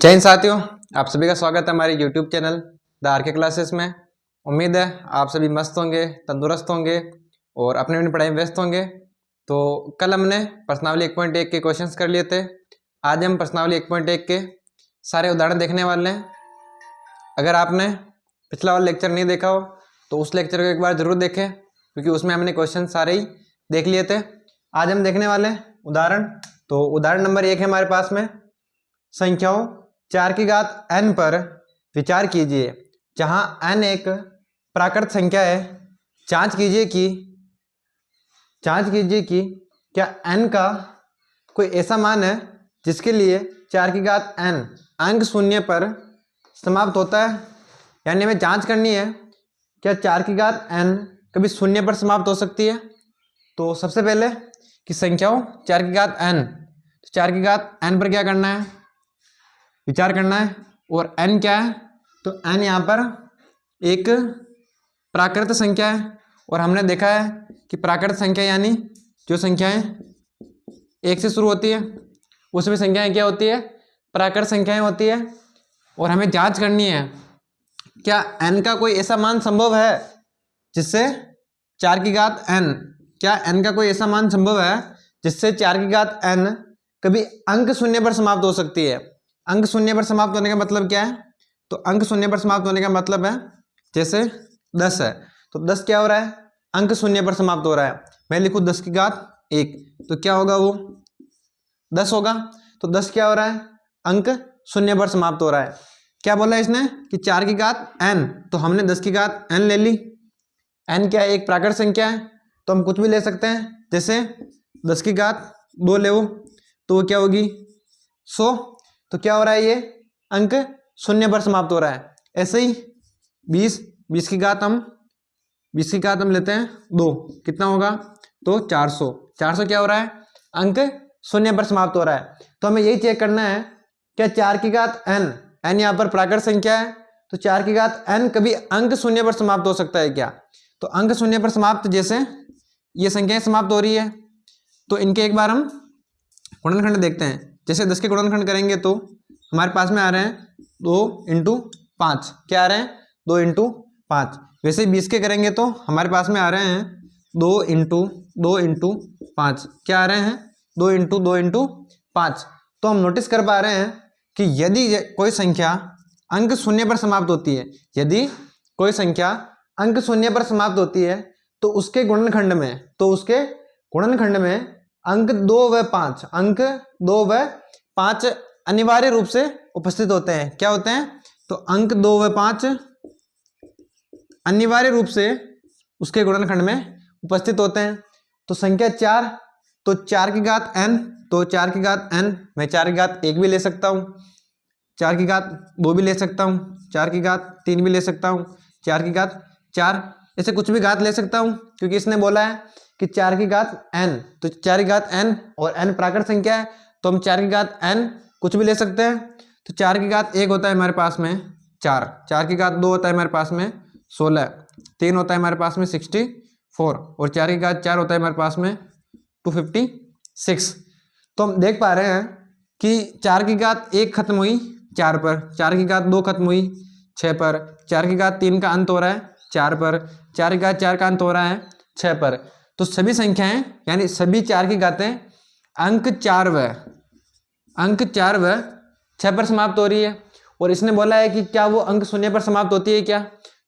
जय हिंद साथियों, आप सभी का स्वागत है हमारे YouTube channel the RK classes में। उम्मीद है आप सभी मस्त होंगे, तंदुरुस्त होंगे और अपनी अपनी पढ़ाई में व्यस्त होंगे। तो कल हमने प्रश्नावली 1.1 के क्वेश्चंस कर लिए थे। आज हम प्रश्नावली 1.1 के सारे उदाहरण देखने वाले हैं। अगर आपने पिछला वाला लेक्चर नहीं देखा हो तो उस लेक्चर को एक बार जरूर देखें, क्योंकि उसमें हमने क्वेश्चन सारे ही देख लिए थे। आज हम देखने वाले हैं उदाहरण। तो उदाहरण नंबर 1 है हमारे पास में, संख्याओं 4 की घात n पर विचार कीजिए। जहां n एक प्राकृत संख्या है, जांच कीजिए कि क्या n का कोई ऐसा मान है जिसके लिए 4 की घात n अंक शून्य पर समाप्त होता है। यानी हमें जांच करनी है क्या 4 की घात n कभी शून्य पर समाप्त हो सकती है। तो सबसे पहले कि संख्याओं 4 की घात n, तो 4 की घात n पर क्या करना है, विचार करना है। और n क्या है, तो n यहाँ पर एक प्राकृत संख्या है। और हमने देखा है कि प्राकृत संख्या यानी जो संख्याएं 1 से शुरू होती है उसमें संख्याएं क्या होती है, प्राकृत संख्याएं होती है। और हमें जांच करनी है क्या n का कोई ऐसा मान संभव है जिससे 4 की घात n, क्या n का कोई ऐसा मान संभव है जिससे 4 की घात n कभी अंक शून्य पर समाप्त हो सकती है। अंक शून्य पर समाप्त होने का मतलब क्या है, तो अंक शून्य पर समाप्त होने का मतलब है जैसे 10 है तो 10 क्या हो रहा है, अंक शून्य पर समाप्त हो रहा है। मैं लिखूं 10 की घात 1 तो क्या होगा, वो 10 होगा। तो 10 क्या हो रहा है, अंक शून्य पर समाप्त हो रहा है। क्या बोला इसने कि 4 की घात n, तो हमने 10 की घात n ले ली। n क्या है, एक प्राकृत संख्या है, तो हम कुछ भी ले सकते हैं। जैसे 10 की घात 2 ले तो वो क्या होगी 100। तो क्या हो रहा है, ये अंक शून्य पर समाप्त हो रहा है। ऐसे ही 20 की घात हम लेते हैं 2, कितना होगा, तो 400 क्या हो रहा है, अंक शून्य पर समाप्त हो रहा है। तो हमें यही चेक करना है क्या 4 की घात n यहाँ पर प्राकृत संख्या है, तो 4 की घात n कभी अंक शून्य पर समाप्त हो सकता है क्या। तो अंक शून्य पर समाप्त, जैसे ये संख्याएं समाप्त हो रही है तो इनके एक बार हम गुणनखंड देखते हैं। जैसे 10 के गुणनखंड करेंगे तो हमारे पास में आ रहे हैं 2 × 5, क्या आ रहे हैं 2 × 5। वैसे 20 के करेंगे तो हमारे पास में आ रहे हैं 2 × 5, क्या आ रहे हैं 2 × 2 × 5। तो हम नोटिस कर पा रहे हैं कि यदि कोई संख्या अंक शून्य पर समाप्त होती है, यदि कोई संख्या अंक शून्य पर समाप्त होती है तो उसके गुणनखंड में अंक 2 व 5 अनिवार्य रूप से उपस्थित होते हैं। क्या होते हैं, तो अंक 2 व 5 अनिवार्य रूप से उसके गुणनखंड में उपस्थित होते हैं। तो संख्या 4, तो 4 की घात n, तो 4 की घात n मैं 4 की घात 1 भी ले सकता हूँ, 4 की घात 2 भी ले सकता हूँ, 4 की घात 3 भी ले सकता हूँ, 4 की घात 4, ऐसे कुछ भी घात ले सकता हूँ, क्योंकि इसने बोला है कि 4 की घात n, तो 4 की घात n और n प्राकृत संख्या है तो हम 4 की घात n कुछ भी ले सकते हैं। तो 4 की घात 1 होता है हमारे पास में 4, 4 की घात 2 होता है हमारे पास में 16, 3 होता है हमारे पास में 64 और 4 की घात 4 होता है हमारे पास में 256। तो हम देख पा रहे हैं कि 4 की घात 1 खत्म हुई 4 पर, 4 की घात 2 खत्म हुई 6 पर, 4 की घात 3 का अंत हो रहा है 4 पर, 4 की घात 4 का अंत हो रहा है 6 पर। तो सभी संख्याएं यानी सभी 4 की घातें अंक 4 व 6 पर समाप्त हो रही है। और इसने बोला है कि क्या वो अंक शून्य पर समाप्त होती है क्या।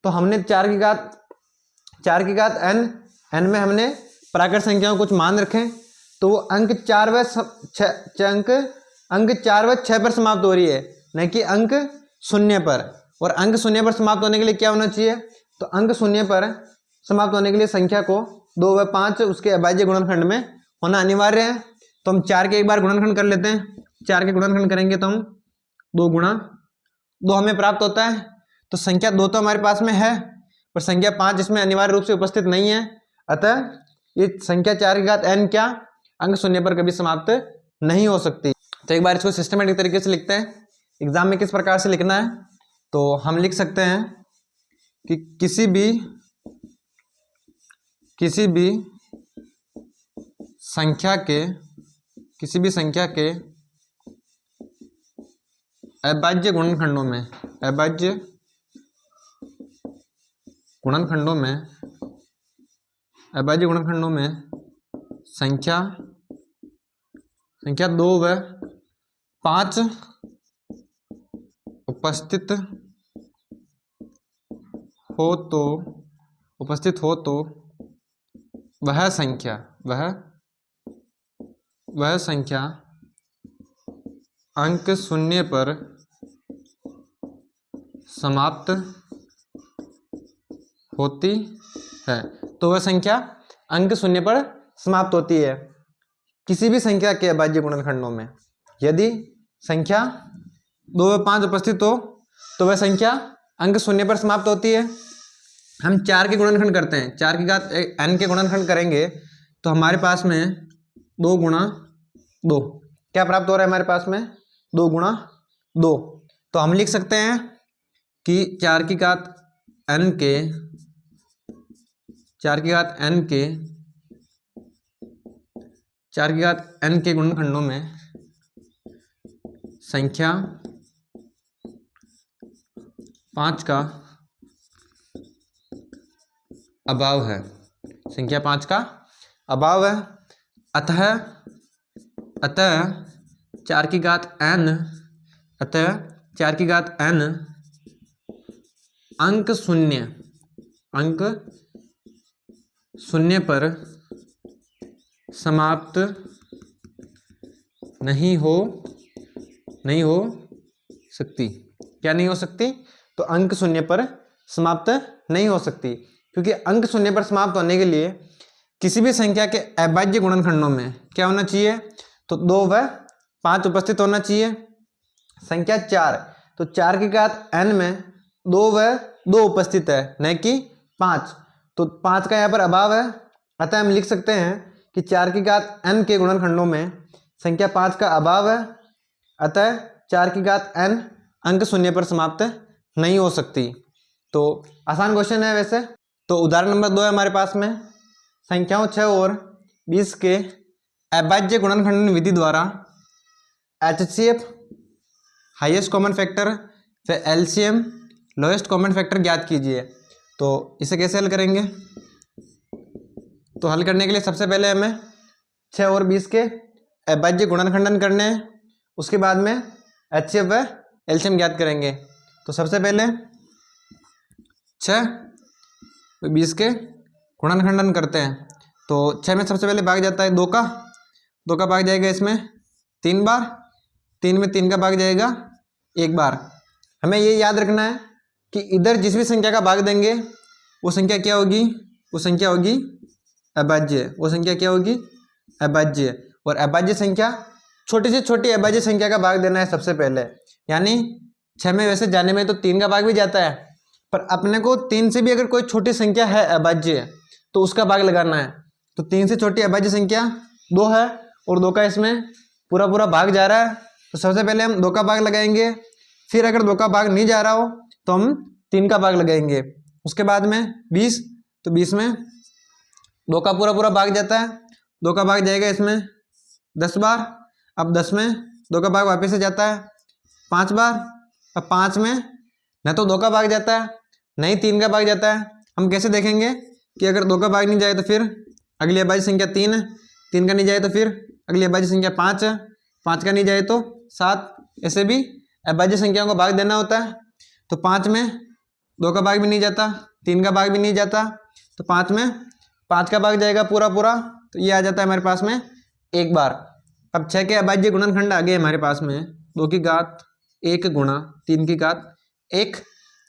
तो हमने 4 की घात n में हमने प्राकृत संख्याओं कुछ मान रखे, तो वो अंक 4 व 6 पर समाप्त हो रही है, न कि अंक शून्य पर। और अंक शून्य पर समाप्त होने के लिए क्या होना चाहिए, तो अंक शून्य पर समाप्त होने के लिए संख्या को 2 व 5 उसके अभाज्य गुणनखंड में होना अनिवार्य है। तो हम 4 के एक बार गुणनखंड कर लेते हैं। 4 के गुणनखंड करेंगे तो हम 2 × 2 हमें प्राप्त होता है। तो संख्या 2 तो हमारे पास में है, पर संख्या 5 इसमें अनिवार्य रूप से उपस्थित नहीं है। अतः ये संख्या 4 की घात n क्या अंक शून्य पर कभी समाप्त नहीं हो सकती। तो एक बार इसको सिस्टमेटिक तरीके से लिखते हैं। एग्जाम में किस प्रकार से लिखना है, तो हम लिख सकते हैं कि किसी भी संख्या के अभाज्य गुणनखंडों में, अभाज्य गुणनखंडों में, अभाज्य गुणनखंडों में संख्या 2 व 5 उपस्थित हो तो वह संख्या अंक शून्य पर समाप्त होती है। तो वह संख्या अंक शून्य पर समाप्त होती है किसी भी संख्या के अभाज्य गुणनखंडों में। यदि संख्या 2 व 5 उपस्थित हो तो वह संख्या अंक शून्य पर समाप्त होती है। हम 4 के गुणनखंड करते हैं, 4 की घात n के गुणनखंड करेंगे तो हमारे पास में 2 गुणा 2 क्या प्राप्त हो रहा है हमारे पास में, 2 गुणा 2। तो हम लिख सकते हैं कि 4 की घात n के गुणनखंडों में संख्या 5 का अभाव है, संख्या 5 का अभाव है। अतः 4 की घात n अंक शून्य पर समाप्त नहीं हो सकती। क्या नहीं हो सकती, तो अंक शून्य पर समाप्त नहीं हो सकती, क्योंकि अंक शून्य पर समाप्त होने के लिए किसी भी संख्या के अभाज्य गुणनखंडों में क्या होना चाहिए, तो 2 व 5 उपस्थित होना चाहिए। संख्या 4, तो 4 की घात n में 2 व 2 उपस्थित है, न कि 5, तो 5 का यहाँ पर अभाव है। अतः हम लिख सकते हैं कि 4 की घात n के गुणनखंडों में संख्या 5 का अभाव है। अतः 4 की घात n अंक शून्य पर समाप्त नहीं हो सकती। तो आसान क्वेश्चन है वैसे। तो उदाहरण नंबर 2 है हमारे पास में, संख्याओं 6 और 20 के अभाज्य गुणनखंडन विधि द्वारा HCF हाईएस्ट कॉमन फैक्टर फिर LCM लोएस्ट कॉमन फैक्टर ज्ञात कीजिए। तो इसे कैसे हल करेंगे, तो हल करने के लिए सबसे पहले हमें 6 और 20 के अभाज्य गुणनखंडन करने हैं, उसके बाद में HCF व LCM ज्ञात करेंगे। तो सबसे पहले 6 20 के गुणनखंडन करते हैं। तो 6 में सबसे पहले भाग जाता है 2 का भाग जाएगा इसमें 3 बार, 3 में 3 का भाग जाएगा 1 बार। हमें ये याद रखना है कि इधर जिस भी संख्या का भाग देंगे वो संख्या क्या होगी, वो संख्या होगी अभाज्य, वो संख्या क्या होगी अभाज्य। और अभाज्य संख्या छोटी से छोटी अभाज्य संख्या का भाग देना है सबसे पहले। यानी 6 में वैसे जाने में तो 3 का भाग भी जाता है, पर अपने को 3 से भी अगर कोई छोटी संख्या है अभाज्य तो उसका भाग लगाना है। तो 3 से छोटी अभाज्य संख्या 2 है और 2 का इसमें पूरा भाग जा रहा है। तो सबसे पहले हम 2 का भाग लगाएंगे, फिर अगर 2 का भाग नहीं जा रहा हो तो हम 3 का भाग लगाएंगे। उसके बाद में 20, तो 20 में 2 का पूरा भाग जाता है, 2 का भाग जाएगा इसमें 10 बार। अब 10 में 2 का भाग वापस से जाता है 5 बार। अब 5 में न तो 2 का भाग जाता है न ही 3 का भाग जाता है। हम कैसे देखेंगे कि अगर 2 का भाग नहीं जाए तो फिर अगली अभाज्य संख्या 3 है, 3 का नहीं जाए तो फिर अगली अभाज्य संख्या 5 है, 5 का नहीं जाए तो 7। ऐसे भी अभाज्य संख्याओं को भाग देना होता है। तो 5 में 2 का भाग भी नहीं जाता, 3 का भाग भी नहीं जाता, तो 5 में 5 का भाग जाएगा पूरा। तो ये आ जाता है हमारे पास में 1 बार। अब 6 के अभाज्य गुणनखंड आ गए हमारे पास में 2 की घात 1 गुणा 3 की घात 1,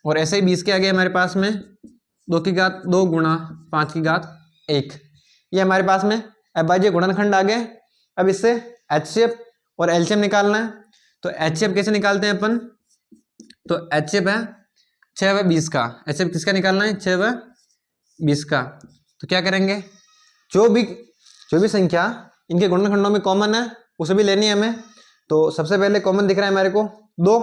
और ऐसे ही 20 के आ गए हमारे पास में 2 की घात 2 गुणा 5 की घात 1। ये हमारे पास में अभाज्य गुणनखंड आ गए। अब इससे HCF और LCM निकालना है। तो HCF कैसे निकालते हैं अपन, तो HCF है 6 व 20 का। HCF किसका निकालना है, 6 व 20 का। तो क्या करेंगे, जो भी संख्या इनके गुणनखंडों में कॉमन है उसे भी लेनी है हमें। तो सबसे पहले कॉमन दिख रहा है हमारे को 2,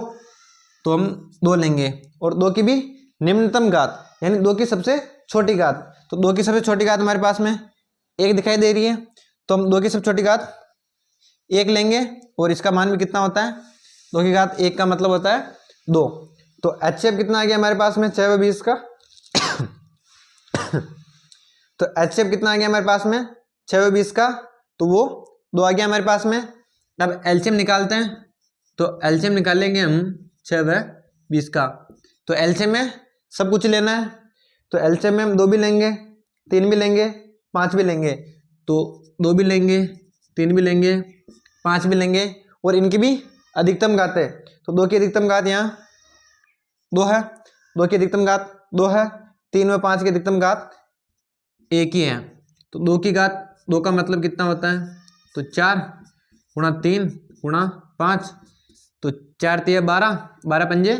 तो हम 2 लेंगे, और 2 की भी निम्नतम घात यानी 2 की सबसे छोटी घात। तो 2 की सबसे छोटी घात हमारे पास में 1 दिखाई दे रही है, तो हम 2 की सबसे छोटी घात 1 लेंगे, और इसका मान भी कितना होता है 2 की घात 1 का मतलब होता है 2। तो HCF कितना आ गया हमारे पास में 6 व 20 का तो HCF कितना आ गया हमारे पास में 6 व 20 का, तो वो 2 आ गया हमारे पास में। अब एलसीएम निकालते हैं, तो एलसीएम निकालेंगे हम 6 व 20 का। तो एलसीएम में सब कुछ लेना है, तो एलसीएम में हम 2 भी लेंगे, 3 भी लेंगे, 5 भी लेंगे। तो 2 भी लेंगे, 3 भी लेंगे, 5 भी लेंगे, और इनकी भी अधिकतम घात है। तो 2 की अधिकतम घात यहाँ 2 है, 2 की अधिकतम घात 2 है, 3 व 5 की अधिकतम घात 1 ही है। तो 2 की घात 2 का मतलब कितना होता है, तो 4 गुणा 3 गुणा 5, तो 4 तिया 12, 12 पंजे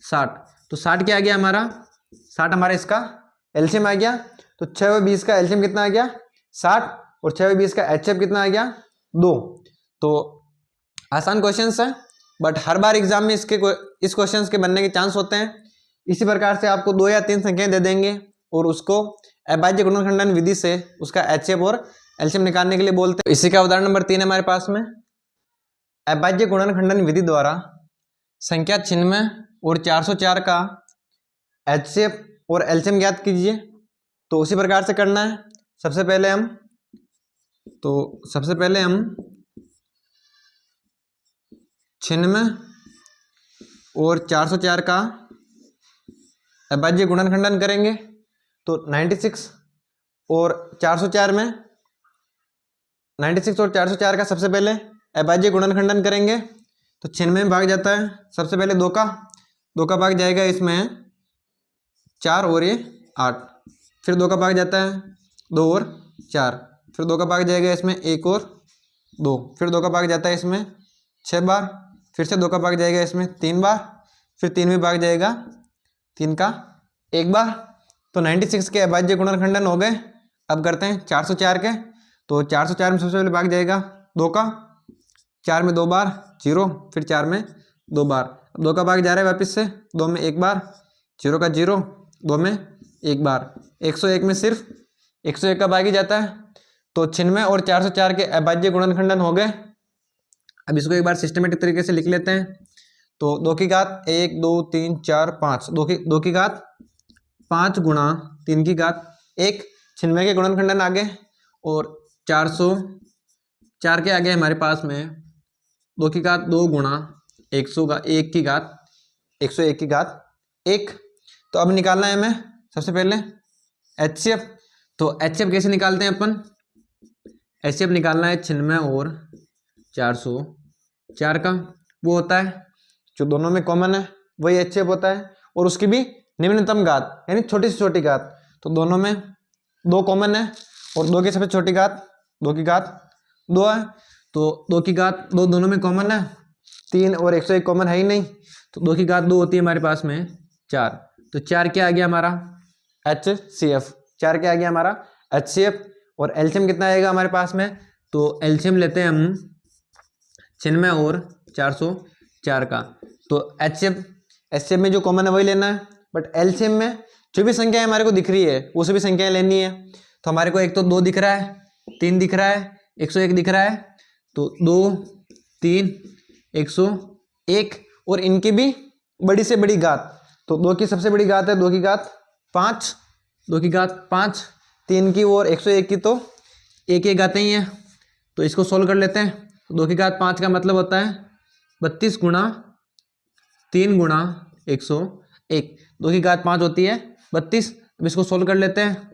60। तो 60 क्या आ गया हमारा, 60 हमारा इसका एलसीएम आ गया। तो 6 व 20 का एलसीएम कितना आ गया 60, और 6 व 20 का एचएफ कितना आ गया 2। तो आसान क्वेश्चंस है, बट हर बार एग्जाम में इस क्वेश्चंस के बनने के चांस होते हैं। इसी प्रकार से आपको 2 या 3 संख्याएं दे देंगे और उसको अभाज्य गुणनखंडन विधि से उसका एचएफ और एलसीएम निकालने के लिए बोलते हैं। इसी का उदाहरण नंबर 3 हमारे पास में, अभाज्य गुणनखंडन विधि द्वारा संख्या 96 और 404 का एचसीएफ और एलसीएम ज्ञात कीजिए। तो उसी प्रकार से करना है। सबसे पहले हम 96 और 404 का अभाज्य गुणनखंडन करेंगे। तो 96 और 404 में 96 और 404 का सबसे पहले अभाज्य गुणनखंडन करेंगे। तो 96 में भाग जाता है सबसे पहले 2 का भाग जाएगा इसमें 4 और ये 8, फिर 2 का भाग जाता है 2 और 4, फिर 2 का भाग जाएगा इसमें 1 और 2, फिर 2 का भाग जाता है इसमें 6 बार, फिर से 2 का भाग जाएगा इसमें 3 बार, फिर 3 में भाग जाएगा 3 का 1 बार। तो 96 के अभाज्य गुणनखंडन हो गए। अब करते हैं 404 के। तो 404 में सबसे पहले भाग जाएगा 2 का, 4 में 2 बार 0, फिर 4 में 2 बार। अब 2 का भाग जा रहा है वापस से 2 में 1 बार, 0 का 0, 2 में 1 बार, 101 में सिर्फ 101 का भाग ही जाता है। तो 96 और 404 के अभाज्य गुणनखंडन हो गए। अब इसको एक बार सिस्टमेटिक तरीके से लिख लेते हैं। तो 2 की घात 1 2 3 4 5, 2 की घात 5 गुणा 3 की घात 1, 96 के गुणनखंडन आ गए, और 404 के आगे हमारे पास में 2 की घात 2 गुणा 101 की घात 101 की घात 1। तो अब निकालना है हमें सबसे पहले एचसीएफ। तो एचसीएफ कैसे निकालते हैं अपन, एचसीएफ निकालना है 96 और 404 का, वो होता है जो दोनों में कॉमन है वही एचसीएफ होता है, और उसकी भी निम्नतम घात यानी छोटी से छोटी घात। तो दोनों में 2 कॉमन है, और 2 की सबसे छोटी घात 2 की घात 2 है। तो 2 की घात 2 दोनों में कॉमन है, 3 और 101 कॉमन है ही नहीं, तो 2 की घात 2 होती है हमारे पास में 4। तो 4 क्या आ गया हमारा HCF, 4 क्या आ गया हमारा HCF। और एलसीएम कितना आएगा हमारे पास में, तो एलसीएम लेते हैं हम 96 और 404 का। तो HCF में जो कॉमन है वही लेना है, बट एलसीएम में जो भी संख्या हमारे को दिख रही है वो सभी संख्याएं लेनी है। तो हमारे को एक तो 2 दिख रहा है, 3 दिख रहा है, 101 दिख रहा है। तो 2 3 101, और इनकी भी बड़ी से बड़ी घात। तो 2 की सबसे बड़ी घात है 2 की घात 5, 2 की घात 5, 3 की और 101 की तो एक घातें ही हैं। तो इसको सोल्व कर लेते हैं। तो 2 की घात 5 का मतलब होता है 32 गुणा 3 गुणा 101, 2 की घात 5 होती है 32। अब इसको सोल्व कर लेते हैं।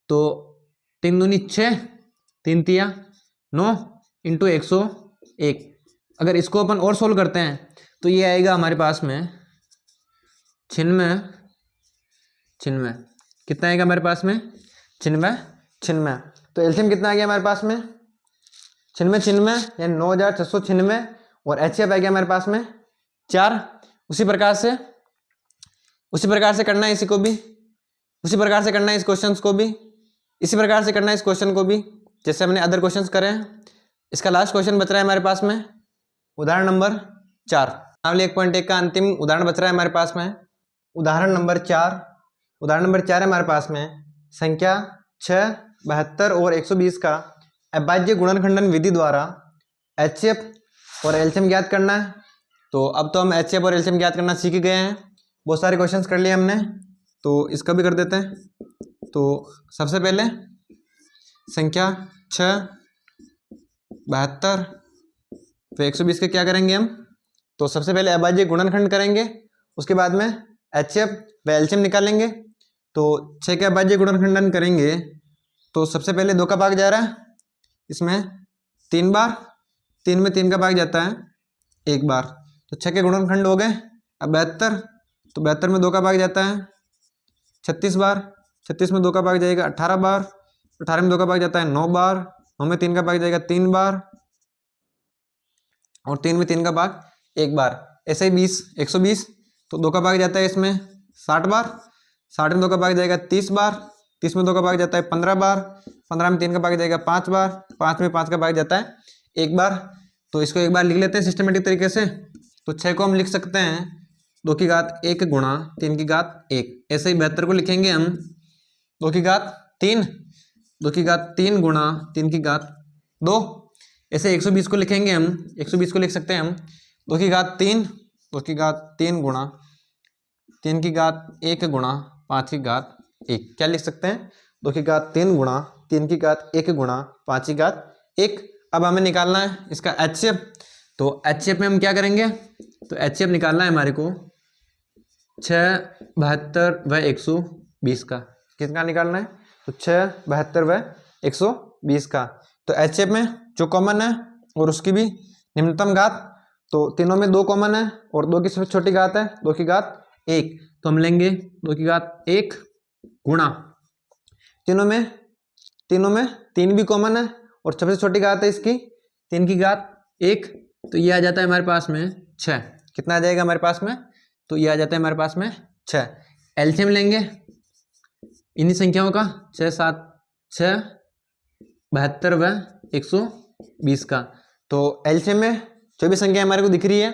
तो 3 दूनी 6, 3 तिया 9 इंटू 101। अगर इसको अपन और सोल्व करते हैं तो ये आएगा हमारे पास में 96 कितना आएगा हमारे पास में 96। तो एलसीएम कितना आ गया हमारे पास में 96 यानी 9696, और एचसीएफ आ गया हमारे पास में 4। उसी प्रकार से करना है इसी को भी, उसी प्रकार से करना है इस क्वेश्चन को भी, इसी प्रकार से करना है इस क्वेश्चन को भी जैसे हमने अदर क्वेश्चंस करे हैं। इसका लास्ट क्वेश्चन बच रहा है हमारे पास में उदाहरण नंबर 4। 1.1 का अंतिम उदाहरण बच रहा है हमारे पास में उदाहरण नंबर 4। उदाहरण नंबर 4 है हमारे पास में संख्या 6, 72 और 120 का अभाज्य गुणनखंडन विधि द्वारा एचसीएफ और एलसीएम ज्ञात करना है। तो अब तो हम HCF और LCM ज्ञात करना सीख गए हैं, बहुत सारे क्वेश्चंस कर लिए हमने, तो इसका भी कर देते हैं। तो सबसे पहले संख्या 6, 72 व 120 के क्या करेंगे हम, तो सबसे पहले अभाज्य गुणनखंड करेंगे, उसके बाद में HCF व LCM निकालेंगे। तो 6 के अभाज्य गुणनखंडन करेंगे तो सबसे पहले 2 का भाग जा रहा है, इसमें 3 बार, 3 में 3 का भाग जाता है 1 बार, तो 6 के गुणनखंड हो गए। अब 72, तो 72 में 2 का भाग जाता है 36 बार, 36 में 2 का भाग जाएगा 18 बार, 18 में 2 का भाग जाता है 9 बार, 9 में 3 का भाग जाएगा 3 बार, और 3 में 3 का भाग 1 बार। ऐसे ही 20, 120, तो 2 का भाग जाता है इसमें 60 बार, 60 में 2 का भाग जाएगा 30 बार, 30 में 2 का भाग जाता है 15 बार, 15 में 3 का भाग जाएगा 5 बार, 5 में 5 का भाग जाता है 1 बार। तो इसको एक बार लिख लेते हैं सिस्टमेटिक तरीके से। तो 6 को हम लिख सकते हैं 2 की घात 1 गुणा 3 की घात 1। ऐसे ही 72 को लिखेंगे हम 2 की घात 3, 2 की घात 3 गुणा 3 की घात 2। ऐसे 120 को लिखेंगे हम, 120 को लिख सकते हैं हम 2 की घात 3, 2 की घात 3 गुणा 3 की घात 1 गुणा 5 की घात 1। क्या लिख सकते हैं, 2 की घात 3 गुणा 3 की घात 1 गुणा 5 की घात 1। अब हमें निकालना है इसका HCF। तो HCF में हम क्या करेंगे, तो HCF निकालना है हमारे को 6, 72 व 120 का। किसका निकालना है, तो 6, 72 व 120 का। तो HCF में जो कॉमन है और उसकी भी निम्नतम घात, तो तीनों में 2 कॉमन है और 2 की सबसे छोटी घात है 2 की घात 1, तो हम लेंगे 2 की घात 1 गुणा तीनों में 3 भी कॉमन है और सबसे छोटी घात है इसकी 3 की घात 1, तो ये आ जाता है हमारे पास में 6। कितना आ जाएगा हमारे पास में, तो ये आ जाता है हमारे पास में 6। एलसीएम लेंगे इन्हीं संख्याओं का 6, 7, 6, 72 व 120 का। तो एलसीएम में जो भी संख्या हमारे को दिख रही है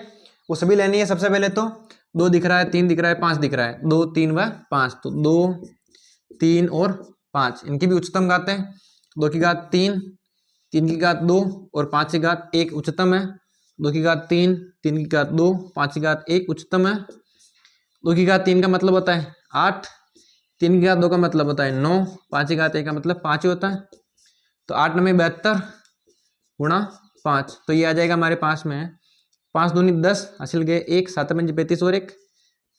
वो सभी लेनी है। सबसे पहले तो 2 दिख रहा है, 3 दिख रहा है, 5 दिख रहा है, 2, 3 व 5, तो 2, 3 और 5 इनकी भी उच्चतम घात है। 2 की घात 3, 3 की घात 2 और 5 की घात 1 उच्चतम है। 2 की घात 3, 3 की घात 2, 5 की घात 1 उच्चतम है। 2 की घात 3 का मतलब होता है 8, 3 की घात 2 का मतलब होता है 9, 5 की घात 1 का मतलब 5 ही होता है। तो 8 9 72 गुणा 5, तो ये आ जाएगा हमारे पास में 5 दूनी 10, हासिल गए 1, 7 पंजे 35 और 1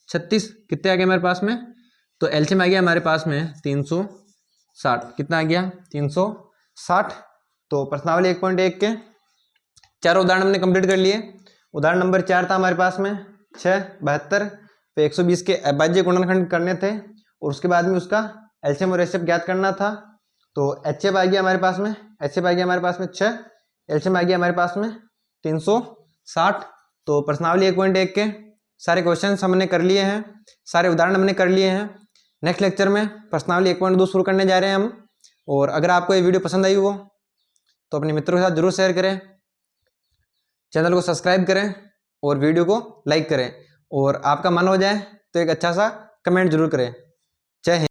36। कितने आ गए हमारे पास में, तो एलसीएम आ गया हमारे पास में 360। कितना आ गया 360। तो प्रश्नावली 1.1 के चारों उदाहरण हमने कंप्लीट कर लिए। उदाहरण नंबर 4 था हमारे पास में 6, 72 पे 120 के अभाज्य गुणनखंड करने थे और उसके बाद में उसका एलसीएम और एचसीएफ ज्ञात करना था। तो एचसीएफ आ गया हमारे पास में, एचसीएफ आ गया हमारे पास में 6, एलसीएम आ गया हमारे पास में 360। तो प्रश्नावली 1.1 के सारे क्वेश्चन हमने कर लिए हैं, सारे उदाहरण हमने कर लिए हैं। नेक्स्ट लेक्चर में प्रश्नावली 1.2 शुरू करने जा रहे हैं हम। और अगर आपको ये वीडियो पसंद आई हो तो अपने मित्रों के साथ जरूर शेयर करें, चैनल को सब्सक्राइब करें और वीडियो को लाइक करें। और आपका मन हो जाए तो एक अच्छा सा कमेंट जरूर करें। जय हिंद।